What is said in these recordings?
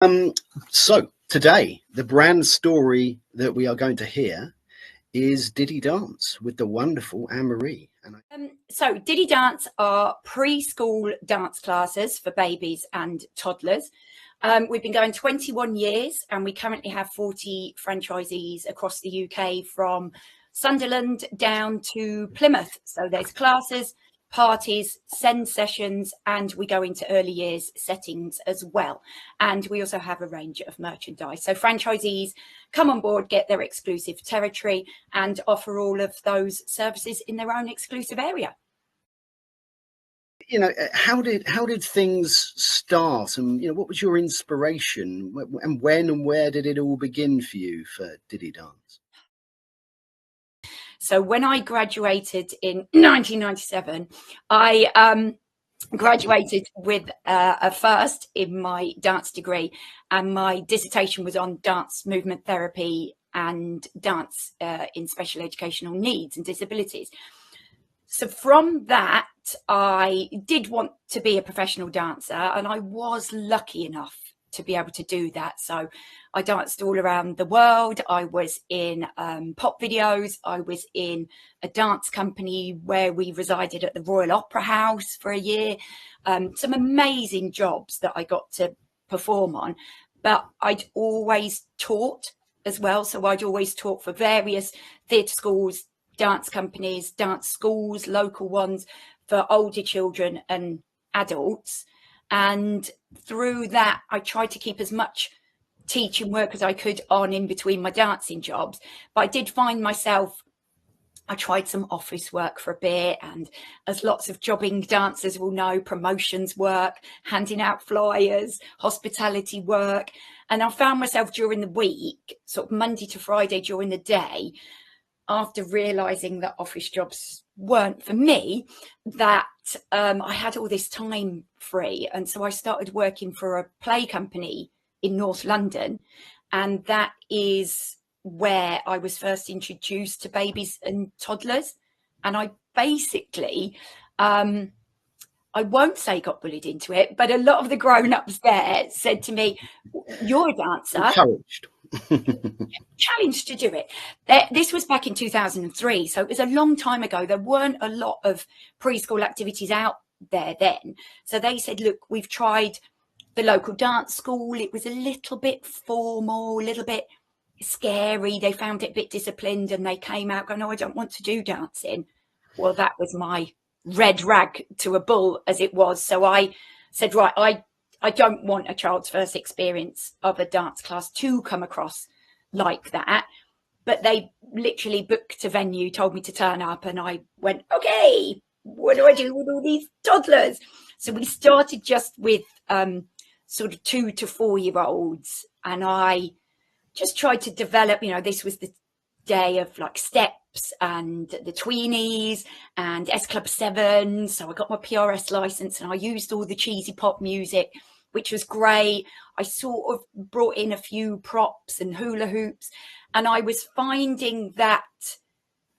Um, so today, the brand story that we are going to hear is Diddi Dance with the wonderful Anne-Marie. So Diddi Dance are preschool dance classes for babies and toddlers. We've been going 21 years and we currently have 40 franchisees across the UK from Sunderland down to Plymouth. So there's classes, parties, send sessions, and we go into early years settings as well. And we also have a range of merchandise. So franchisees come on board, get their exclusive territory and offer all of those services in their own exclusive area. You know, how did things start, and what was your inspiration, and when and where did it all begin for you for Diddi Dance? So when I graduated in 1997, I graduated with a first in my dance degree, and my dissertation was on dance movement therapy and dance in special educational needs and disabilities. So from that, I did want to be a professional dancer, and I was lucky enough to be able to do that. So I danced all around the world. I was in pop videos. I was in a dance company where we resided at the Royal Opera House for a year. Some amazing jobs that I got to perform on, but I'd always taught as well. So I'd always taught for various theatre schools, dance companies, dance schools, local ones for older children and adults. And through that, I tried to keep as much teaching work as I could on in between my dancing jobs. But I did find myself, I tried some office work for a bit, and as lots of jobbing dancers will know, promotions work, handing out flyers, hospitality work. And I found myself during the week, sort of Monday to Friday during the day, after realizing that office jobs weren't for me, that I had all this time free. And so I started working for a play company in North London. And that is where I was first introduced to babies and toddlers. And I basically, I won't say got bullied into it, but a lot of the grown-ups there said to me, "You're a dancer." Encouraged. Challenged to do it. This was back in 2003, so it was a long time ago. There weren't a lot of preschool activities out there then. So they said, look, we've tried the local dance school. It was a little bit formal, a little bit scary. They found it a bit disciplined, and they came out going, no, I don't want to do dancing. Well, that was my red rag to a bull, as it was. So I said, right, I don't want a child's first experience of a dance class to come across like that. But they literally booked a venue, told me to turn up, and I went, okay, what do I do with all these toddlers? So we started just with sort of 2 to 4 year olds, and I just tried to develop, this was the day of like steps and the tweenies and S Club 7. So I got my PRS license and I used all the cheesy pop music, which was great. I sort of brought in a few props and hula hoops, and I was finding that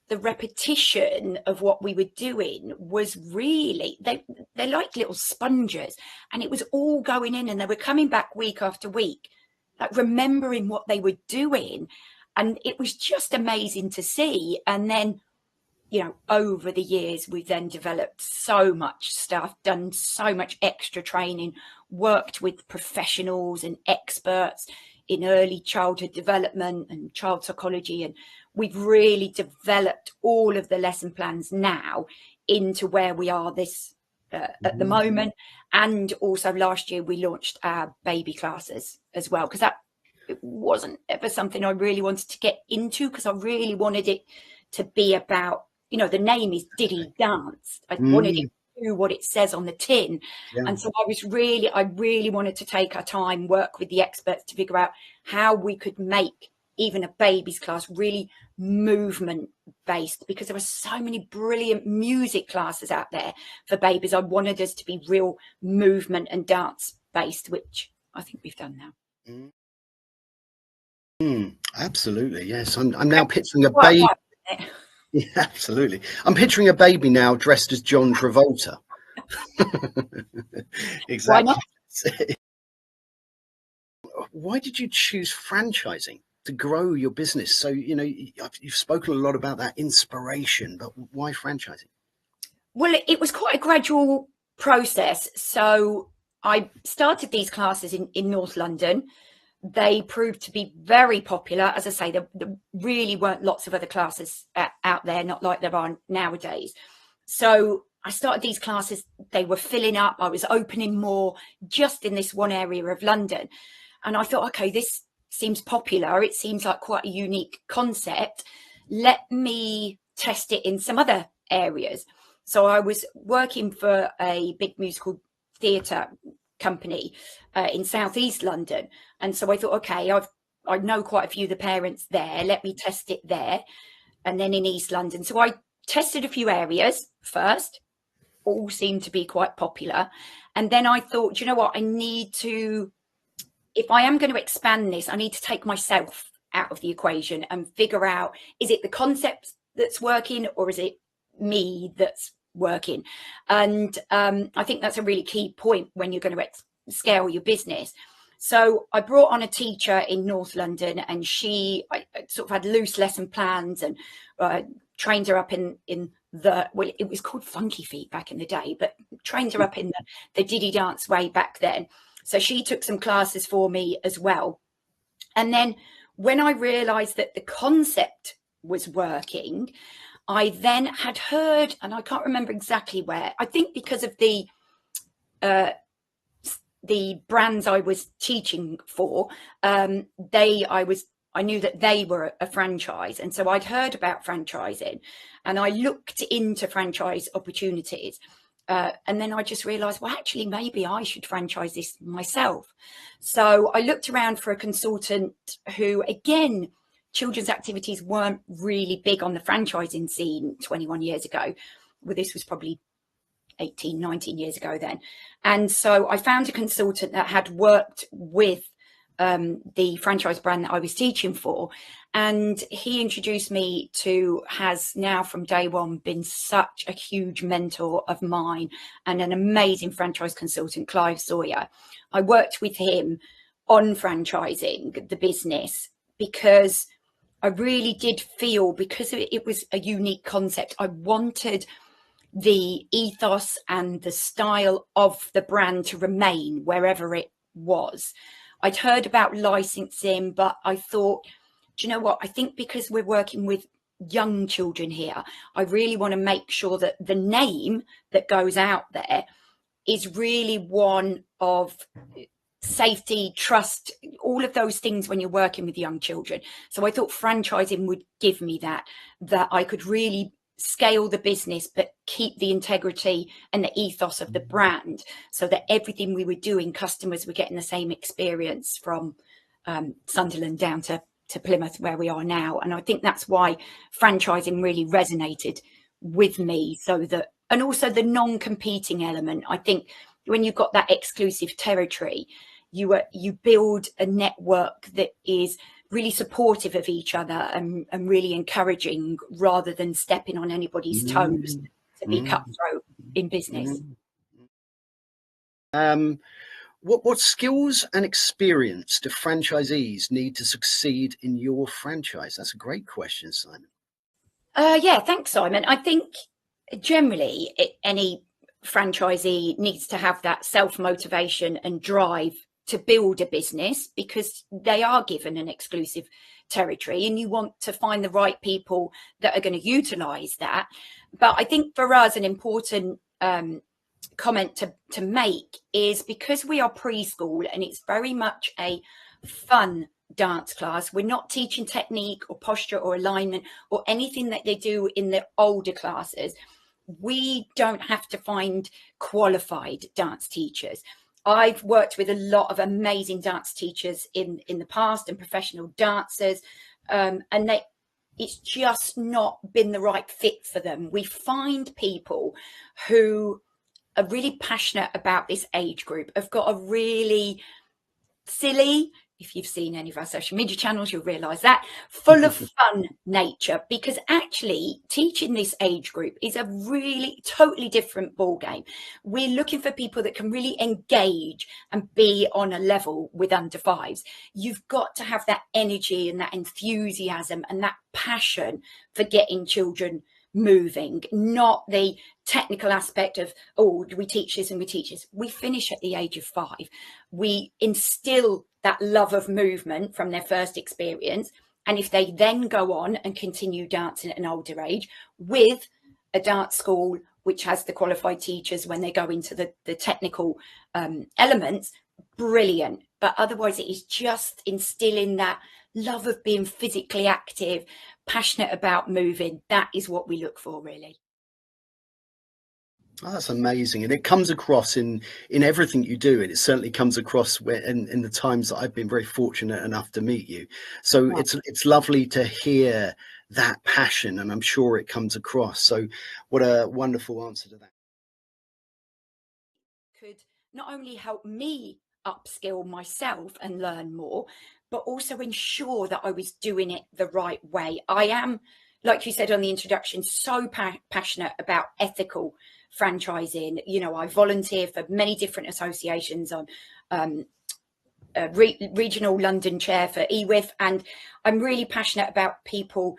the repetition of what we were doing was really, they're like little sponges, and it was all going in, and they were coming back week after week, like remembering what they were doing. And it was just amazing to see. And then, over the years, we've then developed so much stuff, done so much extra training, worked with professionals and experts in early childhood development and child psychology. And we've really developed all of the lesson plans now into where we are at the moment. And also last year, we launched our baby classes as well, because it wasn't ever something I really wanted to get into, because I really wanted it to be about, the name is Diddi Dance. I wanted it to do what it says on the tin. Yeah. And so I really wanted to take our time, work with the experts to figure out how we could make even a baby's class really movement based, because there were so many brilliant music classes out there for babies. I wanted us to be real movement and dance based, which I think we've done now. Absolutely, yes. I'm now picturing a baby. Yeah, absolutely. I'm picturing a baby now dressed as John Travolta. Exactly. Why not? Why did you choose franchising to grow your business? So, you know, you've spoken a lot about that inspiration, but why franchising? Well, it was quite a gradual process. So I started these classes in North London. They proved to be very popular. As I say, there really weren't lots of other classes out there, not like there are nowadays. So I started these classes. They were filling up. I was opening more just in this one area of London. And I thought, okay, this seems popular. It seems like quite a unique concept. Let me test it in some other areas. So I was working for a big musical theatre company in southeast London, and so I thought, okay, I know quite a few of the parents there. Let me test it there, and then in East London. So I tested a few areas first. All seemed to be quite popular, and then I thought, you know what, I need to. If I am going to expand this, I need to take myself out of the equation and figure out, is it the concept that's working or is it me that's working? And I think that's a really key point when you're going to scale your business. So I brought on a teacher in North London, and I sort of had loose lesson plans and trained her up in well, it was called Funky Feet back in the day, but trained her up in the Diddi Dance way back then. So she took some classes for me as well. And then when I realized that the concept was working, I then had heard, and I can't remember exactly where, I think because of the brands I was teaching for, I knew that they were a franchise. And so I'd heard about franchising and I looked into franchise opportunities. And then I just realized, well, actually, maybe I should franchise this myself. So I looked around for a consultant who, again, children's activities weren't really big on the franchising scene 21 years ago. Well, this was probably 18, 19 years ago then. And so I found a consultant that had worked with the franchise brand that I was teaching for. And he introduced me to, has now from day one been such a huge mentor of mine and an amazing franchise consultant, Clive Sawyer. I worked with him on franchising the business because I really did feel, because it was a unique concept, I wanted the ethos and the style of the brand to remain wherever it was. I'd heard about licensing, but I thought, do you know what? I think because we're working with young children here, I really want to make sure that the name that goes out there is really one of safety, trust, all of those things when you're working with young children. So I thought franchising would give me that I could really scale the business but keep the integrity and the ethos of the brand, so that everything we were doing, customers were getting the same experience from Sunderland down to Plymouth, where we are now. And I think that's why franchising really resonated with me. So that, and also the non-competing element, I think when you've got that exclusive territory, you build a network that is really supportive of each other and really encouraging, rather than stepping on anybody's toes to be cutthroat in business. What skills and experience do franchisees need to succeed in your franchise? That's a great question, Simon. Yeah, thanks, Simon. I think generally any franchisee needs to have that self-motivation and drive to build a business, because they are given an exclusive territory and you want to find the right people that are going to utilize that. But I think for us, an important comment to make is, because we are preschool and it's very much a fun dance class, we're not teaching technique or posture or alignment or anything that they do in the older classes. We don't have to find qualified dance teachers. I've worked with a lot of amazing dance teachers in the past and professional dancers, and it's just not been the right fit for them. We find people who are really passionate about this age group, have got a really silly, if you've seen any of our social media channels, you'll realise that, full of fun nature, because actually teaching this age group is a really totally different ball game. We're looking for people that can really engage and be on a level with under fives. You've got to have that energy and that enthusiasm and that passion for getting children moving, not the technical aspect of, oh, do we teach this and we teach this. We finish at the age of 5. We instill that love of movement from their first experience, and if they then go on and continue dancing at an older age with a dance school which has the qualified teachers when they go into the technical elements, brilliant. But otherwise it is just instilling that love of being physically active, passionate about moving. That is what we look for, really. Oh, that's amazing, and it comes across in everything you do, and it certainly comes across in the times that I've been very fortunate enough to meet you. So Yeah. it's lovely to hear that passion, and I'm sure it comes across. So what a wonderful answer to that. Could not only help me upskill myself and learn more, but also ensure that I was doing it the right way. I am, like you said on the introduction, so passionate about ethical franchising. You know, I volunteer for many different associations. I'm regional London chair for EWIF, and I'm really passionate about people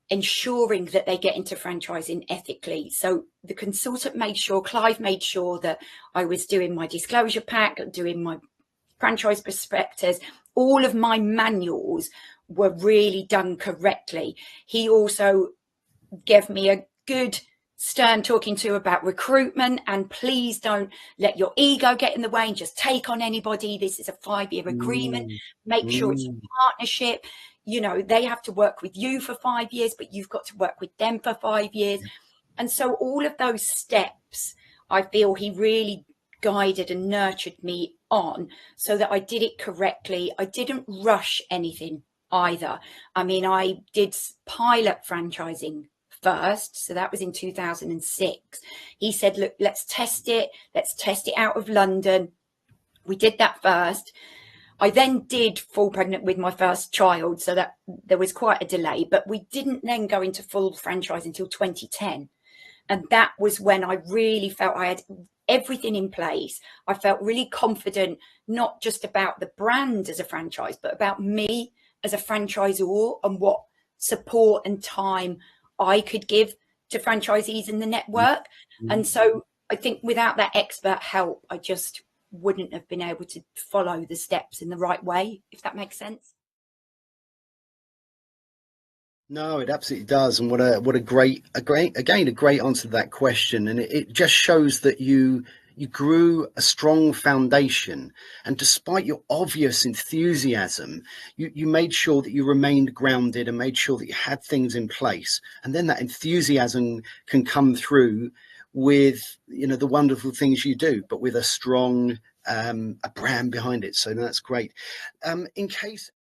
ensuring that they get into franchising ethically. So the consultant made sure, Clive made sure, that I was doing my disclosure pack, doing my franchise prospectus, all of my manuals were really done correctly. He also gave me a good stern talking to about recruitment, and please don't let your ego get in the way and just take on anybody. This is a 5-year agreement. Make sure it's a partnership. You know, they have to work with you for 5 years, but you've got to work with them for 5 years. And so all of those steps, I feel he really guided and nurtured me on, so that I did it correctly. I didn't rush anything either. I mean, I did pilot franchising first, so that was in 2006. He said, look, let's test it out of London. We did that first. I then did fall pregnant with my first child, so that there was quite a delay, but we didn't then go into full franchise until 2010. And that was when I really felt I had everything in place. I felt really confident, not just about the brand as a franchise, but about me as a franchisor and what support and time I could give to franchisees in the network. And so I think without that expert help, I just wouldn't have been able to follow the steps in the right way, if that makes sense. No, it absolutely does, and what a great answer to that question. And it just shows that you grew a strong foundation, and despite your obvious enthusiasm, you made sure that you remained grounded and made sure that you had things in place. And then that enthusiasm can come through with, you know, the wonderful things you do, but with a strong a brand behind it. So that's great. In case.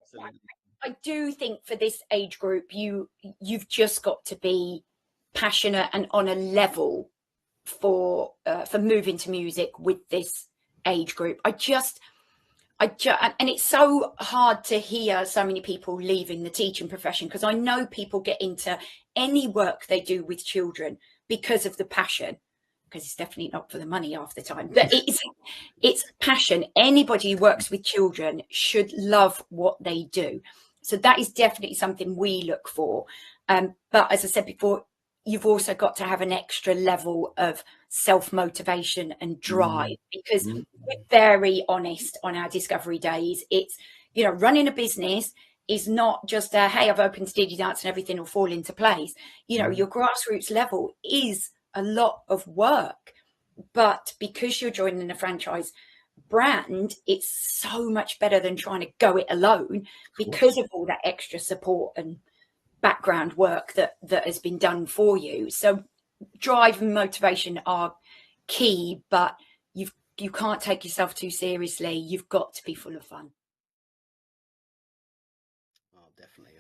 Absolutely. I do think for this age group, you've just got to be passionate and on a level for moving to music with this age group. And it's so hard to hear so many people leaving the teaching profession, because I know people get into any work they do with children because of the passion, because it's definitely not for the money half the time, but it's passion. Anybody who works with children should love what they do. So that is definitely something we look for. But as I said before, you've also got to have an extra level of self-motivation and drive, because we're very honest on our discovery days. It's, you know, running a business is not just a, hey, I've opened Diddi Dance and everything will fall into place. You know, your grassroots level is a lot of work, but because you're joining a franchise brand, it's so much better than trying to go it alone, because of all that extra support and background work that has been done for you. So drive and motivation are key, but you can't take yourself too seriously. You've got to be full of fun. Oh, definitely.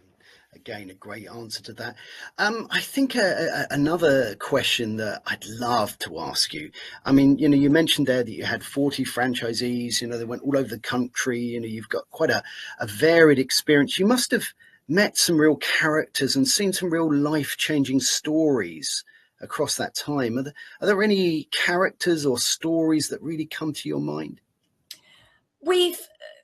Again, a great answer to that. I think another question that I'd love to ask you. I mean, you mentioned there that you had 40 franchisees. They went all over the country. You've got quite a varied experience. You must have met some real characters and seen some real life-changing stories across that time. Are there any characters or stories that really come to your mind?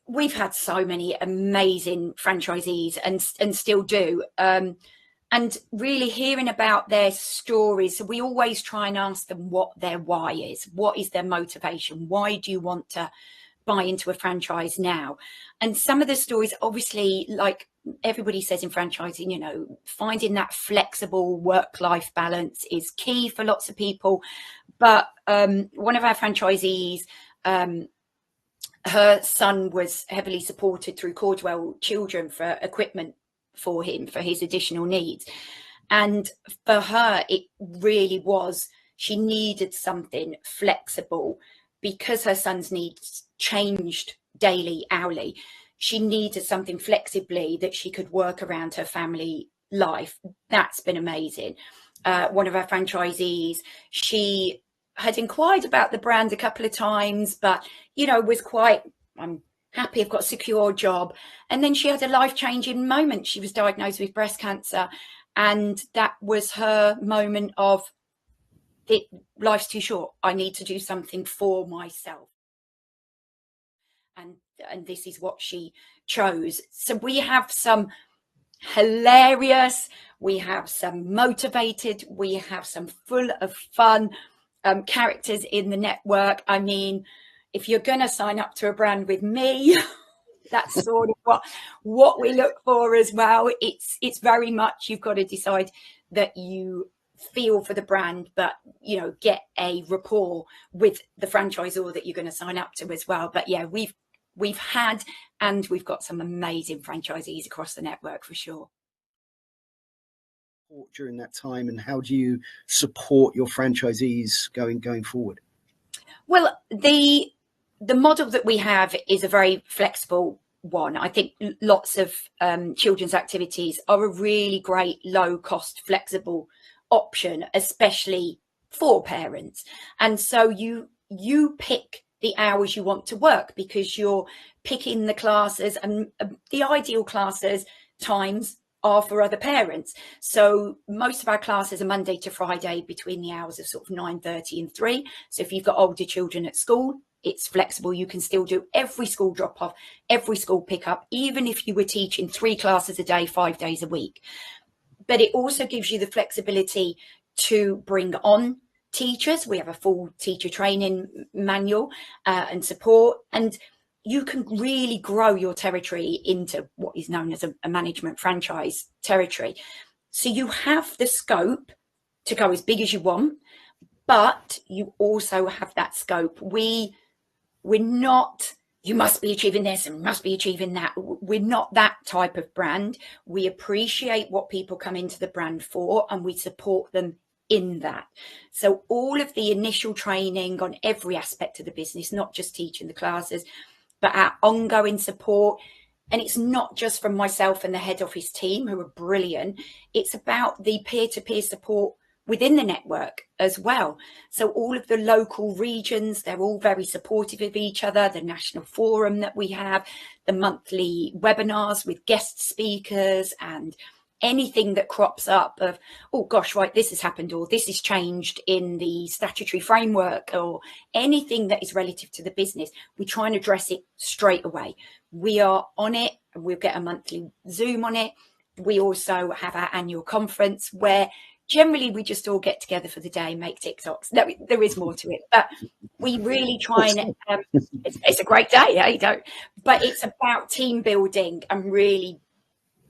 We've had so many amazing franchisees and still do. And really hearing about their stories, so we always try and ask them what their why is. What is their motivation? Why do you want to buy into a franchise now? And some of the stories, obviously, like everybody says in franchising, finding that flexible work-life balance is key for lots of people. But one of our franchisees, her son was heavily supported through Cordwell Children for equipment for him, for his additional needs. And for her, it really was, she needed something flexible because her son's needs changed daily, hourly. She needed something flexibly that she could work around her family life. That's been amazing. One of our franchisees, she had inquired about the brand a couple of times, but, was quite, I'm happy I've got a secure job. And then she had a life-changing moment. She was diagnosed with breast cancer. And that was her moment of, life's too short. I need to do something for myself. And this is what she chose. So we have some hilarious, we have some motivated, we have some full of fun characters in the network. I mean, if you're going to sign up to a brand with me, that's sort of what we look for as well. It's very much, you've got to decide that you feel for the brand, but get a rapport with the franchisor that you're going to sign up to as well. But yeah, we've had, and we've got some amazing franchisees across the network for sure. During that time, and how do you support your franchisees going forward? Well, the model that we have is a very flexible one. I think lots of children's activities are a really great low cost flexible option, especially for parents. And so you pick the hours you want to work because you're picking the classes, and the ideal classes times are for other parents. So most of our classes are Monday to Friday between the hours of sort of 9:30 and 3. So if you've got older children at school, it's flexible. You can still do every school drop off, every school pickup, even if you were teaching 3 classes a day, 5 days a week. But it also gives you the flexibility to bring on teachers. We have a full teacher training manual and support, and you can really grow your territory into what is known as a management franchise territory. So you have the scope to go as big as you want, but you also have that scope. We're not, you must be achieving this and must be achieving that. We're not that type of brand. We appreciate what people come into the brand for, and we support them in that. So all of the initial training on every aspect of the business, not just teaching the classes, but our ongoing support. And it's not just from myself and the head office team, who are brilliant. It's about the peer-to-peer support within the network as well. So all of the local regions, they're all very supportive of each other. The national forum that we have, the monthly webinars with guest speakers, and anything that crops up of, oh gosh, right, this has happened, or this has changed in the statutory framework, or anything that is relative to the business, we try and address it straight away. We are on it, and we'll get a monthly Zoom on it. We also have our annual conference where generally we just all get together for the day, make TikToks. No, there is more to it, but we really try and it's a great day, but it's about team building and really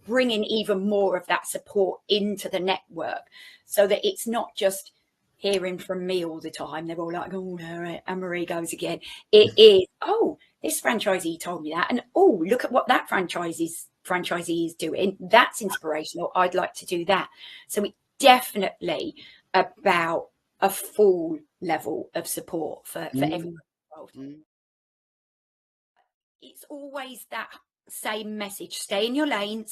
bringing even more of that support into the network, so that it's not just hearing from me all the time. They're all like, oh no, Anne-Marie goes again. It is, oh, this franchisee told me that, and oh, look at what that franchisee is doing. That's inspirational. I'd like to do that. So it's definitely about a full level of support for everyone involved. It's always that same message: stay in your lane,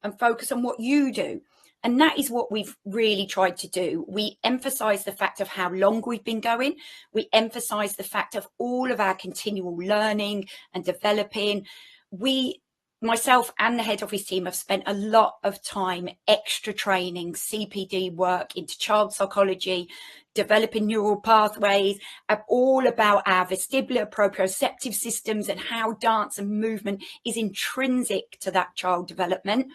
and focus on what you do. And that is what we've really tried to do. We emphasize the fact of how long we've been going. We emphasize the fact of all of our continual learning and developing. Myself and the head office team have spent a lot of time extra training, CPD work into child psychology, developing neural pathways, all about our vestibular proprioceptive systems and how dance and movement is intrinsic to that child development.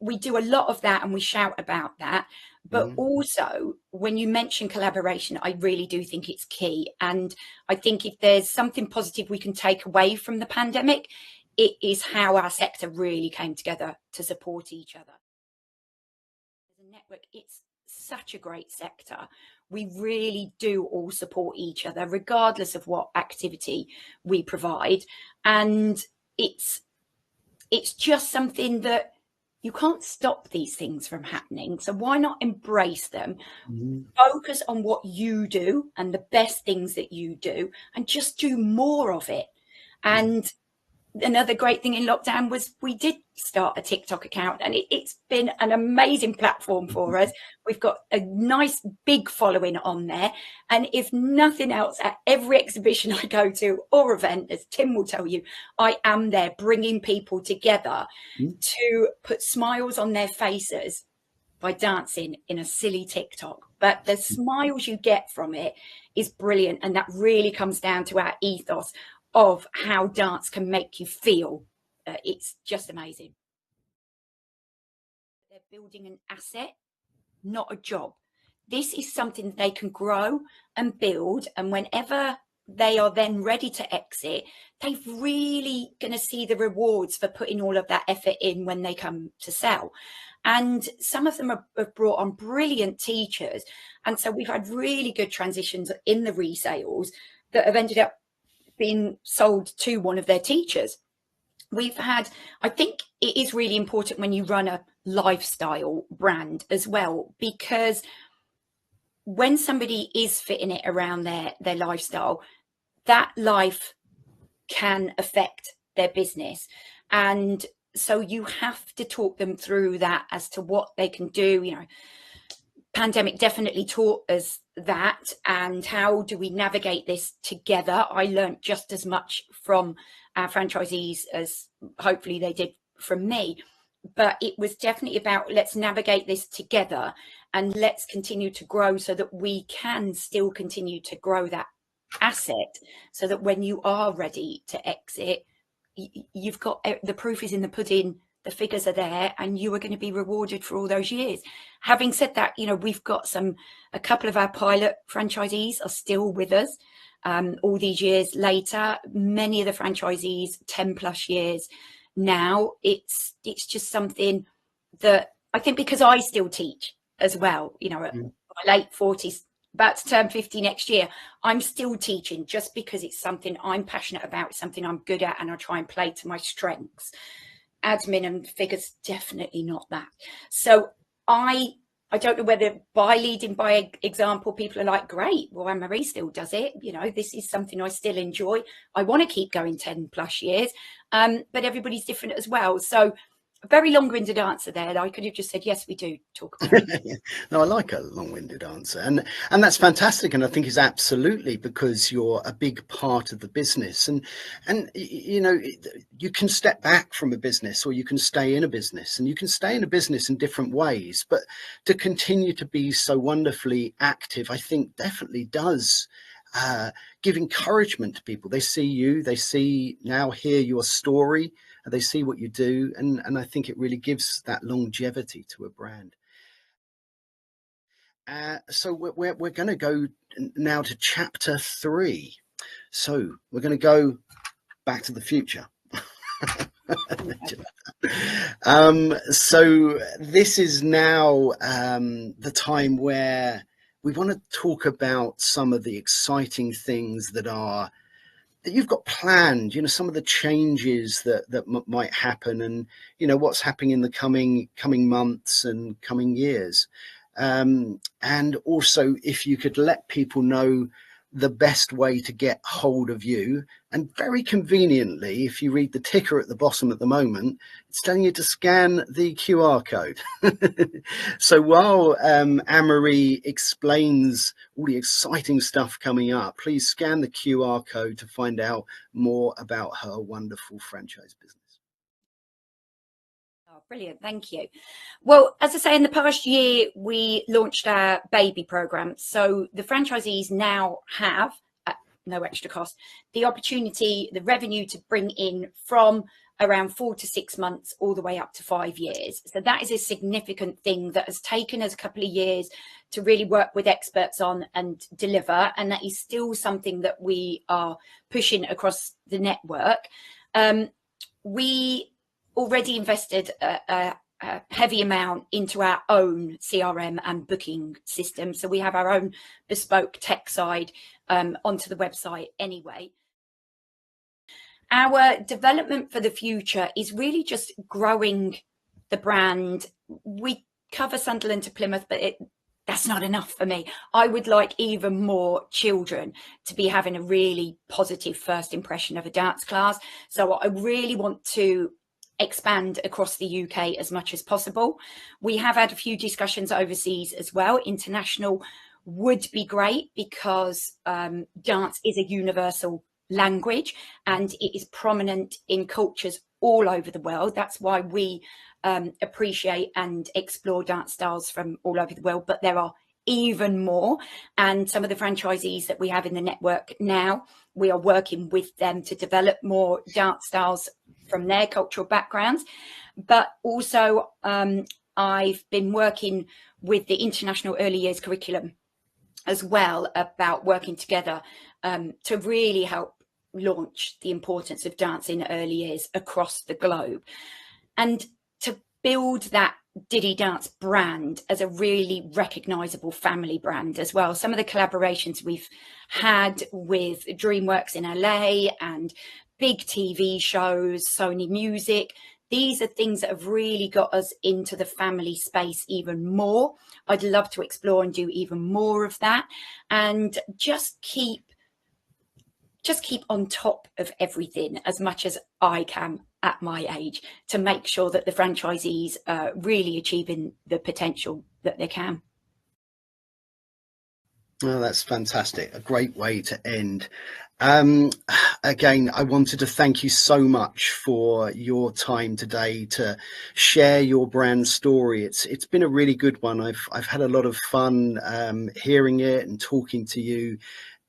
We do a lot of that and we shout about that. But also, when you mention collaboration, I really do think it's key. And I think if there's something positive we can take away from the pandemic, it is how our sector really came together to support each other. As a network, it's such a great sector. We really do all support each other, regardless of what activity we provide. And it's just something that you can't stop these things from happening. So why not embrace them? Focus on what you do and the best things that you do, and just do more of it. And another great thing in lockdown was we did start a TikTok account, and it's been an amazing platform for us. We've got a nice big following on there. And if nothing else, at every exhibition I go to or event, as Tim will tell you, I am there bringing people together to put smiles on their faces by dancing in a silly TikTok. But the smiles you get from it is brilliant. And that really comes down to our ethos of how dance can make you feel. It's just amazing. They're building an asset, not a job. This is something they can grow and build, and whenever they are then ready to exit, they're really going to see the rewards for putting all of that effort in when they come to sell. And some of them have brought on brilliant teachers, and so we've had really good transitions in the resales that have ended up being sold to one of their teachers. We've had, I think it is really important when you run a lifestyle brand as well, because when somebody is fitting it around their lifestyle, that life can affect their business. And so you have to talk them through that as to what they can do. You know, pandemic definitely taught us that, and how do we navigate this together. I learned just as much from our franchisees as hopefully they did from me, but it was definitely about, let's navigate this together and let's continue to grow so that we can still continue to grow that asset, so that when you are ready to exit, you've got, the proof is in the pudding, the figures are there, and you are going to be rewarded for all those years. Having said that, you know, we've got a couple of our pilot franchisees are still with us all these years later. Many of the franchisees 10+ years now. It's just something that I think, because I still teach as well, you know, at my late 40s, about to turn 50 next year, I'm still teaching just because it's something I'm passionate about, it's something I'm good at, and I try and play to my strengths. Admin and figures, definitely not that. So I don't know whether by leading by example, people are like, great, well, Anne-Marie still does it. You know, this is something I still enjoy. I want to keep going 10+ years, but everybody's different as well. So a very long-winded answer there. I could have just said, yes, we do talk about it. No, I like a long-winded answer, and that's fantastic. And I think it's absolutely because you're a big part of the business, and you know, you can step back from a business, or you can stay in a business, and you can stay in a business in different ways. But to continue to be so wonderfully active, I think definitely does give encouragement to people. They see you, they hear your story, and they see what you do, and I think it really gives that longevity to a brand. So we're going to go now to chapter 3. So we're going to go back to the future. So this is now the time where we want to talk about some of the exciting things that you've got planned, you know, some of the changes that might happen, and, you know, what's happening in the coming months and coming years. And also, if you could let people know the best way to get hold of you. And very conveniently, if you read the ticker at the bottom at the moment, it's telling you to scan the QR code. So while Anne-Marie explains all the exciting stuff coming up, please scan the QR code to find out more about her wonderful franchise business. Oh, brilliant. Thank you. Well, as I say, in the past year, we launched our baby program. So the franchisees now have, at no extra cost, the opportunity, the revenue to bring in from around 4 to 6 months all the way up to 5 years. So that is a significant thing that has taken us a couple of years to really work with experts on and deliver. And that is still something that we are pushing across the network. We already invested a heavy amount into our own CRM and booking system. So we have our own bespoke tech side onto the website anyway. Our development for the future is really just growing the brand. We cover Sunderland to Plymouth, but that's not enough for me. I would like even more children to be having a really positive first impression of a dance class. So I really want to expand across the UK as much as possible. We have had a few discussions overseas as well. International would be great because dance is a universal language and it is prominent in cultures all over the world. That's why we appreciate and explore dance styles from all over the world, but there are even more. And some of the franchisees that we have in the network now, we are working with them to develop more dance styles from their cultural backgrounds. But also I've been working with the International Early Years Curriculum as well about working together to really help launch the importance of dance in early years across the globe, and to build that Diddi Dance brand as a really recognizable family brand as well. Some of the collaborations we've had with DreamWorks in LA and big TV shows, Sony Music, these are things that have really got us into the family space even more. I'd love to explore and do even more of that, and just keep on top of everything as much as I can at my age to make sure that the franchisees are really achieving the potential that they can. Oh, that's fantastic. A great way to end. Again, I wanted to thank you so much for your time today to share your brand story. It's been a really good one. I've had a lot of fun hearing it and talking to you.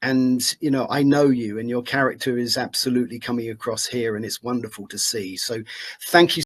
And, you know, I know you and your character is absolutely coming across here, and it's wonderful to see. So thank you